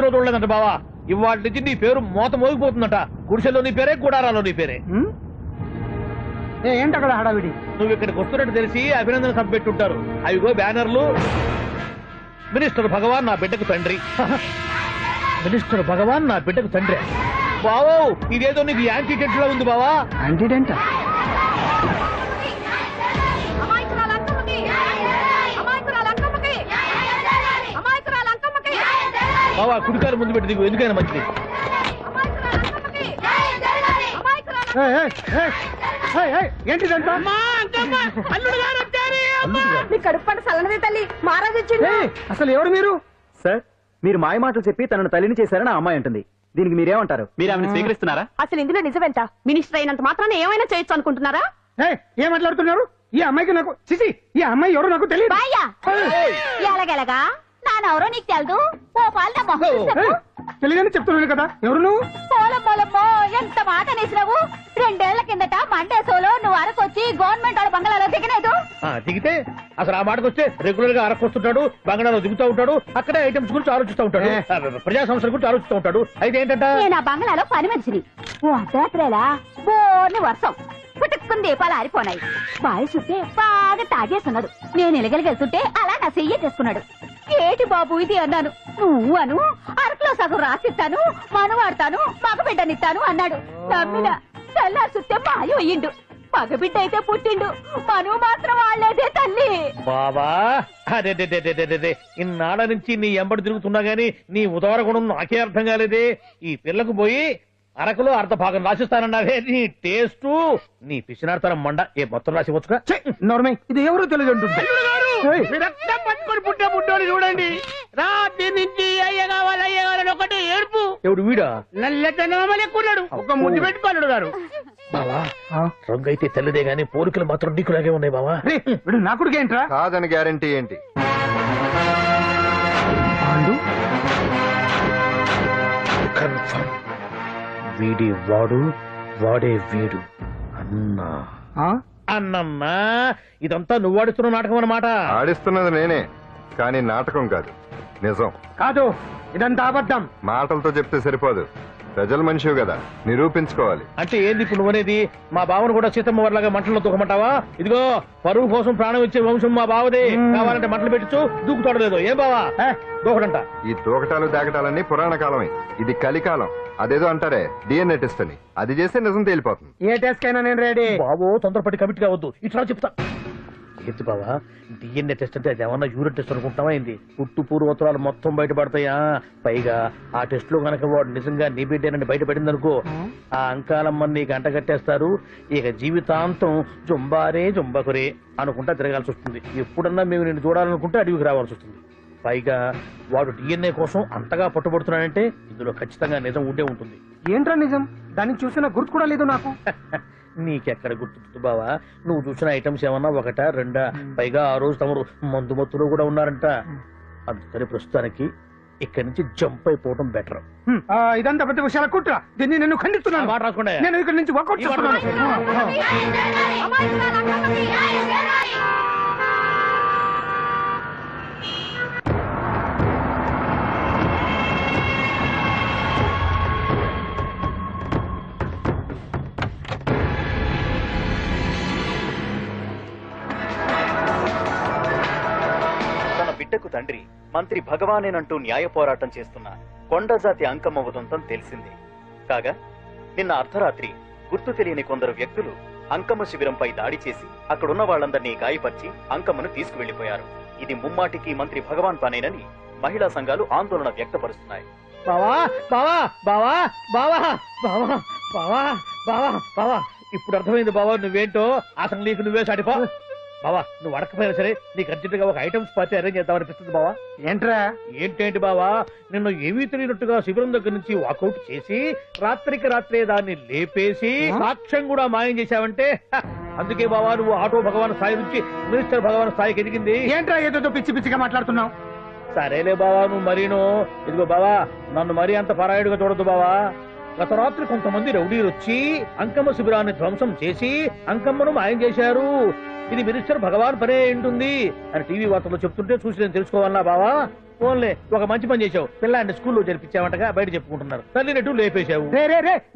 జన్మలో చూడలేదంట బావా. ఇవాళ నుంచి నీ పేరు మోత మోగిపోతుందట. గుడిసెల్లో నీ పేరే, గుడారాలో నీ పేరే. ఏంటి అక్కడ హడావిడి? నువ్వు ఇక్కడికి వస్తున్నట్టు తెలిసి అభినందన సభ పెట్టుంటారు. అవిగో బ్యానర్లు. మినిస్టర్ భగవాన్ నా బిడ్డకు తండ్రి. మినిస్టర్ భగవాన్ నా బిడ్డకు తండ్రి. బావో ఇదేదో నీకు యాంటీటెంట్ లో ఉంది బావా. యాంటీటెంట్? బావా కుడికారు ముందు పెట్టి దిగు, ఎందుకైనా మంచిది. ఏంటిదంతా? కడుపు సల్లనది తల్లి మహారాజు వచ్చింది. అసలు ఎవరు మీరు? సార్ మీరు మాయ మాటలు చెప్పి తనను తల్లిని చేశారని ఆ అమ్మాయి అంటుంది. దీనికి మీరేమంటారు? మీరు ఆమెను స్వీకరిస్తున్నారా? అసలు ఇందులో నిజమేంట? మినిస్టర్ అయినంత మాత్రాన ఏమైనా చేయొచ్చు అనుకుంటున్నారా? ఏం మాట్లాడుతున్నారు? ఈ అమ్మాయికి నాకు చిసి ఈ అమ్మాయి ఎవరు నాకు తెలియదు. ఎలాగెలగా నానెవరో నీకు తెలదు. ఓ పాలు తెలియదని చెప్తున్నాను కదా. ఎవరు నువ్వు? పోలమ్మో ఎంత మాట అనేసినావు. 2 ఏళ్ల కిందట మండే సోలో నువ్వు అరకొచ్చి గవర్నమెంట్ వాళ్ళ బంగాళాలో దిగలేదు. దిగితే అసలు ఆ మాటకు వస్తే రెగ్యులర్ గా అరకొస్తుంటాడు, బంగాళాలో దిగుతూ ఉంటాడు, అక్కడే ఐటమ్స్ గురించి ఆలోచిస్తూ ఉంటాడు, ప్రజా సంస్థల గురించి ఆలోచిస్తూ ఉంటాడు. అయితే ఏంటంటే నేను ఆ బంగాళాలో పని మనిషిని. ఓ అర్ధరాత్రేలా బోర్ని వర్షం పుట్టుకుని దీపాలు ఆరిపోనాయి. బాయి చుట్టే బాగా తాగేస్తున్నాడు. నేను ఎలగలిగెళ్తుంటే అలా నా చెయ్యి చేసుకున్నాడు. ఏటి బాబు ఇది అన్నాను. నువ్వు అను అరకులో సగం రాసిస్తాను, మనవాడతాను, మగబిడ్డనిస్తాను అన్నాడు. నమ్మిన తెల్లారి చుట్టే మాయ అయ్యిండు. మగబిడ్డ అయితే పుట్టిండు, మనువు మాత్రం వాళ్ళేదే తల్లి. బాబా అదే ఇన్నాళ్ళ నుంచి నీ ఎంబడి తిరుగుతున్నా గానీ నీ ఉదార గుణం నాకే అర్థం కాలేదే. ఈ పిల్లకు పోయి అరకులో అర్ధ భాగం రాసిస్తానన్నావే. నీ టేస్టు నీ పిచ్చినాడతనం మండ. ఏ మొత్తం రాసి వచ్చుగా. ఇది ఎవరో తెలియదు అంటుంది. రక్తం పట్టుకొని పుట్టే పుట్టోని చూడండి. రాత్రి నుంచి అయ్య కావాలని ఒకటి ఏడుపు. ఎవడు వీడా? నల్లెట్టనమని ఎక్కున్నాడు. ఒక ముద్దు పెట్టుకోలేడు గారు. బావా రంగు అయితే తెల్లదే గానీ పోలికలు మాత్రం నీకులాగే ఉన్నాయి బావా. నా కొడుకు ఏంట్రా? కాదని గ్యారంటీ ఏంటి? కన్ఫర్మ్ వీడి వాడు, వాడే వీడు. అన్నా అన్నమ్మా ఇదంతా నువ్వు ఆడిస్తున్న నాటకం అన్నమాట. ఆడిస్తున్నది నేనే, కానీ నాటకం కాదు, నిజం కాదు. ఇదంతా అబద్ధం. మాటలతో చెప్తే సరిపోదు, ప్రజల మనిషివి కదా, నిరూపించుకోవాలి. అంటే ఏంది ఇప్పుడు నువ్వనేది? మా బావను కూడా సీతమ్మ వారిలాగా మంటల్లో తూకమంటావా? ఇదిగో పరువు కోసం ప్రాణం ఇచ్చే వంశం మా బావదే. కావాలంటే మంటలు పెట్టచ్చు, దూకుతాడలేదు. ఏం బావా దూకడంట? ఈ దూకటాలు దాకటాలన్నీ పురాణ కాలమే, ఇది కలికాలం. అదేదో అంటారే డిఎన్ఏ టెస్ట్ అని, అది చేస్తే నిజం తేలిపోతుంది. ఏ టెస్ట్ కైనా నేను రెడీ. బాబో తొందరపడి కమిట్ కావద్దు, ఇట్లా చెప్తా. ఏంటి బావా డిఎన్ఏ టెస్ట్ అంటే అది ఏమన్నా యూరిన్ టెస్ట్ అనుకుంటావా ఏంది? పుట్టు పూర్వోత్తరాలు మొత్తం బయటపడతాయా? పైగా ఆ టెస్ట్ లో గనక వాడు నిజంగా నీ బిడ్డేనని బయటపడింది అనుకో, ఆ అంకాలమ్మని నీకు అంటగట్టేస్తారు. ఇక జీవితాంతం జుంబారే జుంబకురే అనుకుంటా తిరగాల్సి వస్తుంది. ఎప్పుడన్నా మేము నిన్ను చూడాలనుకుంటే అడవికి రావాల్సి వస్తుంది. పైగా వాడు డిఎన్ఏ కోసం అంతగా పట్టుబడుతున్నాడంటే ఇందులో ఖచ్చితంగా నిజం ఉండే ఉంటుంది. ఏంట్రా నిజం? దాన్ని చూసిన గుర్తు కూడా లేదు నాకు. నీకెక్కడ గుర్తుంది బావా? నువ్వు చూసిన ఐటమ్స్ ఏమన్నా ఒకటా రెండా? పైగా ఆ రోజు తమరు మందు మత్తులో కూడా ఉన్నారంట. అందుకని ప్రస్తుతానికి ఇక్కడి నుంచి జంప్ అయిపోవడం బెటర్. ఇదంతా పెద్ద విషయాల కుట్ర. దీన్ని నేను ఖండిస్తున్నాను. మాట రాకుండా నేను ఇక్కడి నుంచి వర్కౌట్ చేస్తున్నాను. బిడ్డకు తండ్రి మంత్రి భగవానేనంటూ న్యాయ పోరాటం చేస్తున్న కొండజాతి అంకమ్మ ఉదంతం తెలిసింది. కాగా నిన్న అర్ధరాత్రి గుర్తు తెలియని కొందరు వ్యక్తులు అంకమ్మ శిబిరంపై దాడి చేసి అక్కడున్న వాళ్ళందరినీ గాయపరిచి అంకమ్మను తీసుకువెళ్లిపోయారు. ఇది ముమ్మాటికి మంత్రి భగవాన్ పనేనని మహిళా సంఘాలు ఆందోళన వ్యక్తపరుస్తున్నాయి. బావా బావా బావా బావా బావా బావా బావా బావా ఇప్పుడు అర్థమైంది బావా నువ్వేంటో. అసలు నీకు నువ్వే సాటిపో బావా. నువ్వు అడకపోయినా సరే నీకు అర్జెంట్ గా ఒక ఐటమ్స్ పార్టీ అరేంజ్ చేద్దాం అనిపిస్తుంది బావా. ఏంట్రా? ఏంటేంటి బావా, నిన్ను ఏమీ తెలియనట్టుగా శిబిరం దగ్గర నుంచి వాకౌట్ చేసి రాత్రికి రాత్రే దాన్ని లేపేసి సాక్ష్యం కూడా మాయం చేశావంటే అందుకే బావా నువ్వు ఆటో భగవాన్ స్థాయి నుంచి మినిస్టర్ భగవాన్ స్థాయికి ఎదిగింది. ఏంట్రా ఏదో పిచ్చి పిచ్చిగా మాట్లాడుతున్నావు? సరేలే బావా నువ్వు మరీను. ఇదిగో బావా నన్ను మరీ అంత పరాయుడుగా చూడద్దు బావా. గత రాత్రి కొంతమంది రౌడీలు వచ్చి అంకమ్మ శిబిరాన్ని ధ్వంసం చేసి అంకమ్మను మాయం చేశారు. ఇది మినిస్టర్ భగవాన్ పనే ఉంటుంది అని టీవీ వార్తల్లో చెప్తుంటే చూసి నేను తెలుసుకోవాలా బావా? ఓన్లే ఒక మంచి పని చేసావు. పిల్లాన్ని స్కూల్లో జరిపించావంటగా బయట చెప్పుకుంటున్నారు. తల్లినట్టు లేపేశావు. రే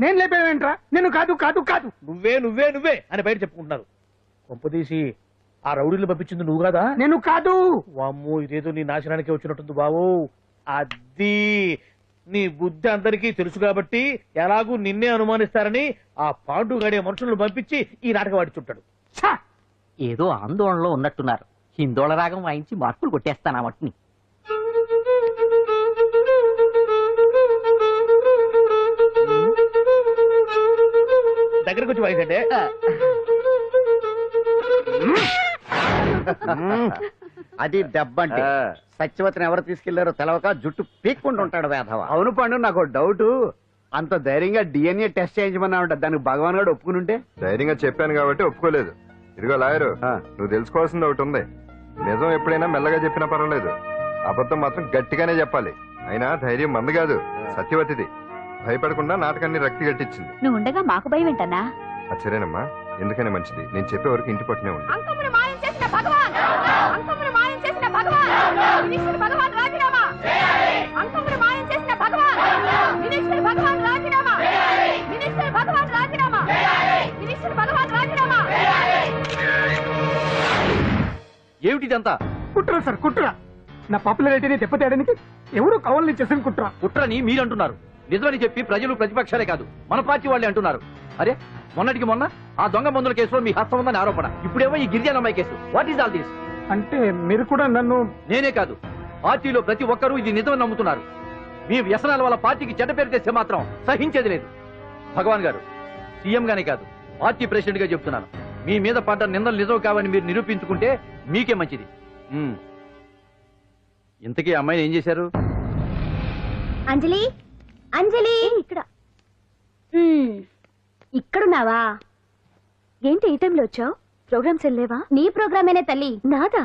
నేను లేపేవేంట్రా? నేను కాదు కాదు కాదు. నువ్వే అని బయట చెప్పుకుంటున్నారు. కొంపదీసి ఆ రౌడీలు పంపించింది నువ్వు కాదా? నేను కాదు. వామ్మో, ఇదేదో నీ నాశనానికి వచ్చినట్టుంది బాబు. అది నీ బుద్ధి అందరికీ తెలుసు కాబట్టి ఎలాగూ నిన్నే అనుమానిస్తారని ఆ పాండు గడే మనుషులను పంపించి ఈ నాటకం వాడిచుంటాడు. ఛా! ఏదో ఆందోళనలో ఉన్నట్టున్నారు. హిందోళ రాగం వాయించి మార్కులు కొట్టేస్తాను ఆ మట్టిని. దగ్గరకు వచ్చి వాయించండి. అది దెబ్బంటే సత్యవతిని ఎవరు తీసుకెళ్లారో తెలవక జుట్టు పీక్కుంటూ ఉంటాడు వేధవ. అవును పండు, నాకు డౌట్. అంత ధైర్యంగా డిఎన్ఏ టెస్ట్ చేయించమన్నా ఉంటా. దానికి భగవాన్ గారు ఒప్పుకునుంటే. ధైర్యంగా చెప్పాను కాబట్టి ఒప్పుకోలేదు. ఇదిగో లాయరు, నువ్వు తెలుసుకోవాల్సింది ఒకటి ఉంది. నిజం ఎప్పుడైనా మెల్లగా చెప్పినా పర్వాలేదు, అబద్ధం మాత్రం గట్టిగానే చెప్పాలి. అయినా ధైర్యం మంది కాదు, సత్యవతిది. భయపడకుండా నాటకాన్ని రక్తి గట్టించింది. నువ్వు ఉండగా మాకు భయం ఏంటన్నా? సరేనమ్మా, ఎందుకనే మంచిది. నేను చెప్పే వరకు ఇంటి పట్టునే ఉంది. అంకమును మాయం చేసిన భగవాన్, అంకమును మాయం చేసిన భగవాన్, వినిష్ఠుడు భగవాన్ రాజీనామా. అంకమును మాయం చేసిన భగవాన్, వినిష్ఠుడు భగవాన్ రాజీనామా. వినిష్ఠుడు భగవాన్ రాజీనామా. వినిష్ఠుడు భగవాన్ రాజీనామా. ఏమిటిదంతా? కుట్ర సార్, కుట్ర. నా పాపులారిటీని దెబ్బతేయడానికి ఎవరు కవల్ని చేసిన కుట్ర. కుట్రని మీరంటున్నారు. నిజమని చెప్పి ప్రజలు ప్రతిపక్షాలే కాదు మన పార్టీ వాళ్ళే అంటున్నారు. అరే, మొన్నటికి మొన్న ఆ దొంగ మందుల కేసులో మీ హస్తం ఉందని ఆరోపణ. ఇప్పుడేమో ఈ గిరిజనమ్మాయి కేసు. What is all this? అంటే మీరు కూడా నన్ను... నేనే కాదు, పార్టీలో ప్రతి ఒక్కరూ ఇది నిజమని నమ్ముతున్నారు. మీ వ్యసనాల వల్ల పార్టీకి చెడ్డ పేరు తెస్తే మాత్రం సహించేది లేదు. భగవాన్ గారు, సీఎం గానే కాదు, పార్టీ ప్రెసిడెంట్ గా చెప్తున్నాను. మీ మీద పడ్డ నిందలు నిజం కావని మీరు నిరూపించుకుంటే మీకే మంచిది. ఇంతకీ అమ్మాయిని ఏం చేశారు? అంజలి, అంజలి, ఇక్కడ ఇక్కడున్నావా? ఏంటి ఈ టైంలో వచ్చావు? ప్రోగ్రామ్స్ వెళ్ళలేవా? నీ ప్రోగ్రామేనే తల్లి. నాదా?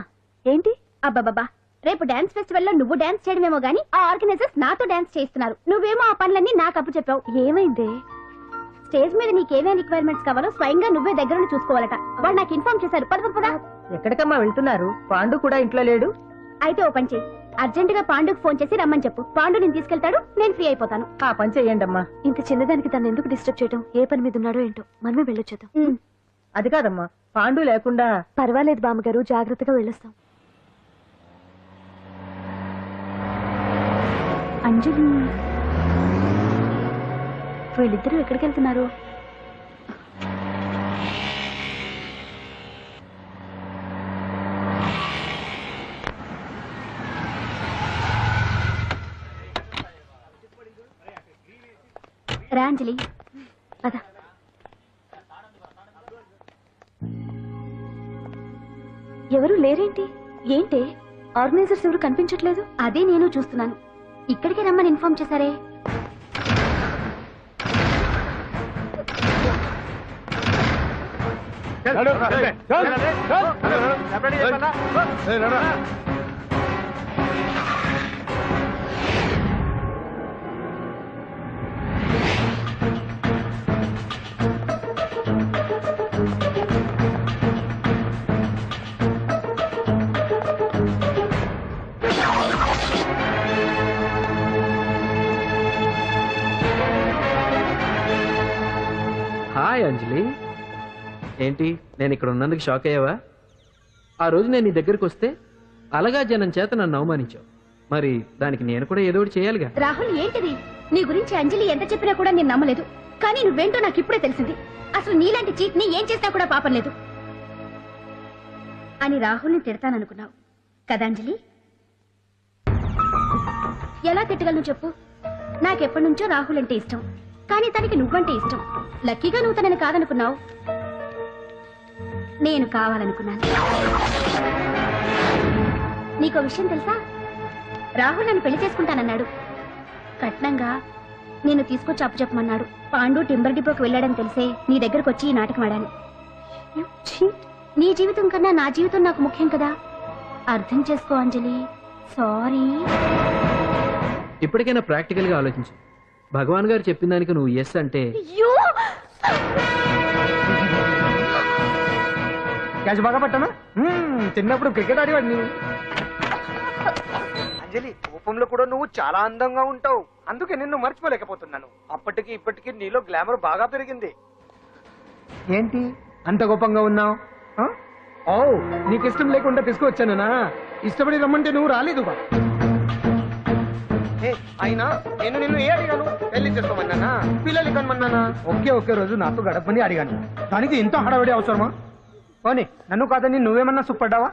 ఏంటి? అబ్బాబాబా, రేపు డాన్స్ ఫెస్టివల్ లో నువ్వు డాన్స్ చేయడమేమో గానీ ఆ ఆర్గనైజర్స్ నాతో డాన్స్ చేస్తున్నారు. నువ్వేమో ఆ పనులన్నీ నాకు అప్పు చెప్పావు. ఏమైంది? స్టేజ్ మీద నీకేమేం రిక్వైర్మెంట్స్ కావాలో స్వయంగా నువ్వే దగ్గర చూసుకోవాలట. వాళ్ళు నాకు ఇన్ఫార్మ్ చేశారు. పద. ఎక్కడికమ్మా వెళ్తున్నారు? పాండు కూడా ఇంట్లో లేడు. అయితే ఓ పని చేయి, అర్జెంట్ గా పాండుకు ఫోన్ చేసి రమ్మని చెప్పు. పాండు నేను తీసుకెళ్తాడు, నేను ఫ్రీ అయిపోతాను. ఆ పని చెయ్యండి అమ్మా. ఇంత చిన్నదానికి తను ఎందుకు డిస్టర్బ్ చేయడం? ఏ పని మీద ఉన్నాడో ఏంటో, మనమే వెళ్ళొచ్చేద్దాం. అది కాదమ్మా, పాండు లేకుండా... పర్వాలేదు బామ్మగారు, జాగ్రత్తగా వెళ్ళొస్తాం. అంజలి, వీళ్ళిద్దరూ ఎక్కడికి వెళ్తున్నారు? రాంజలి, అదా ఎవరు లేరేంటి? ఏంటి ఆర్గనైజర్స్ ఎవరు కనిపించట్లేదు? అదే నేను చూస్తున్నాను. ఇక్కడికి రమ్మని ఇన్ఫార్మ్ చేశారే. హాయ్ అంజలి, ఏంటి నేను ఇక్కడ ఉన్నందుకు షాక్ అయ్యావా? ఆ రోజు నేను నీ దగ్గరకు వస్తే అలగా జనం చేత నన్ను అవమానించావు. మరి దానికి నేను కూడా ఏదో ఒకటి చేయాలిగా. రాహుల్, ఏంటిది? నీ గురించి అంజలి ఎంత చెప్పినా కూడా నేను నమ్మలేదు. కానీ నువ్వేంటో నాకు ఇప్పుడే తెలిసింది. అసలు నీలాంటి చీట్ ని ఏం చేసినా కూడా పాపం లేదు అని రాహుల్ని తిడతాననుకున్నావు కదా అంజలి? ఎలా తిట్టగలను చెప్పు? నాకెప్పటి నుంచో రాహుల్ అంటే ఇష్టం, కానీ తనకి నువ్వంటే ఇష్టం. లక్కీగా నువ్వు తనని కాదనుకున్నావు, నేను కావాలనుకున్నాను. నీకో విషయం తెలుసా? రాహుల్ నన్ను పెళ్లి చేసుకుంటానన్నాడు. కట్నంగా నేను తీసుకొచ్చి అప్పు చెప్పమన్నాడు. పాండు టింబర్ డిపోకి వెళ్ళాడని తెలిసే నీ దగ్గరకు వచ్చి ఈ నాటకం ఆడాను. నీ జీవితం కన్నా నా జీవితం నాకు ముఖ్యం కదా, అర్థం చేసుకో అంజలి. సారీ. ఇప్పటికైనా ప్రాక్టికల్ గా ఆలోచించు. భగవాన్ గారు చెప్పిన దానికి నువ్వు ఎస్ అంటే... క్యాచ్ బాగా పట్టానా? చిన్నప్పుడు క్రికెట్ ఆడేవాడిని. అంజలి కోపంలో కూడా నువ్వు చాలా అందంగా ఉంటావు, అందుకే నిన్ను మర్చిపోలేకపోతున్నాను. అప్పటికి ఇప్పటికి నీలో గ్లామర్ బాగా పెరిగింది. ఏంటి అంత కోపంగా ఉన్నావు? ఓ, నీకు ఇష్టం లేకుండా తీసుకువచ్చానా? ఇష్టపడి రమ్మంటే నువ్వు రాలేదు. అయినా నేను నిన్ను ఏ అడిగాను? పెళ్లి చేసుకోమన్నానా, పిల్లలు కనమన్నానా? ఒకే రోజు నాతో గడపని అడిగాను, దానికి ఇంత హడావిడి అవసరమా? పోనీ నన్ను కాదని నువ్వేమన్నా సుప్పడ్డావా?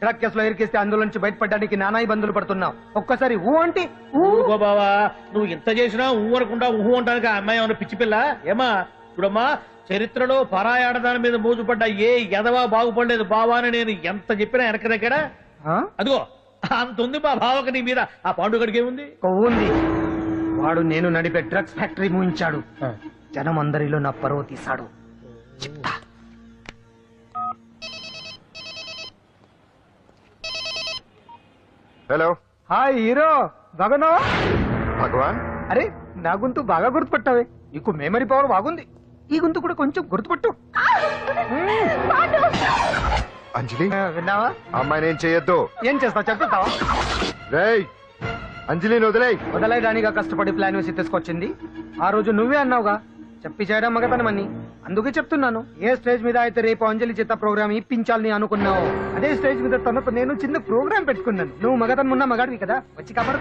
డ్రగ్ కేసులో ఇరికిస్తే అందులో నుంచి బయటపడడానికి నానా ఇబ్బందులు పడుతున్నావు. ఒక్కసారి ఊ అంటే ఊరుకో బావా, నువ్వు ఇంత చేసినా ఊ అనకుండా ఊహు అంటానికి ఆ అమ్మాయి ఏమన్నా పిచ్చి పిల్ల? ఏమా చూడమ్మా, చరిత్రలో పరాయాడదాని మీద మోజుపడ్డ ఏ ఎదవా బాగుపడలేదు బావా అని నేను ఎంత చెప్పినా వెనక దగ్గర అదిగో అంత ఉంది మా బావకి నీ మీద. ఆ పాండుగడికి ఏముంది? కొవ్వుంది. వాడు నేను నడిపే డ్రగ్స్ ఫ్యాక్టరీ మూయించాడు, జనం అందరిలో నా పరువు తీశాడు. చెప్తా. హలో హాయ్ హీరో, బాగున్నావా? భగవాన్, అరే నా గొంతు బాగా గుర్తుపట్టావే, నీకు మెమరీ పవర్ బాగుంది. ఈ గొంతు కూడా కొంచెం గుర్తుపట్టు. అంజలి విన్నావా? అమ్మాయి నేను చేయొద్దు. ఏం చేస్తావు చెప్తావా? రేయ్ అంజలిని వదిలేయ్. వదలైదానిగా కష్టపడి ప్లాన్ వేసి తీసుకొచ్చింది. ఆ రోజు నువ్వే అన్నావుగా చెప్పి చేయడం మగతనమని, అందుకే చెప్తున్నాను. ఏ స్టేజ్ మీద అయితే రేపు అంజలి చేత ప్రోగ్రామ్ ఇప్పించాలని అనుకున్నావు, అదే స్టేజ్ మీద తనకు నేను చిన్న ప్రోగ్రామ్ పెట్టుకున్నాను. నువ్వు మగతనం ఉన్న మగాడివి కదా, వచ్చి కాపాడు.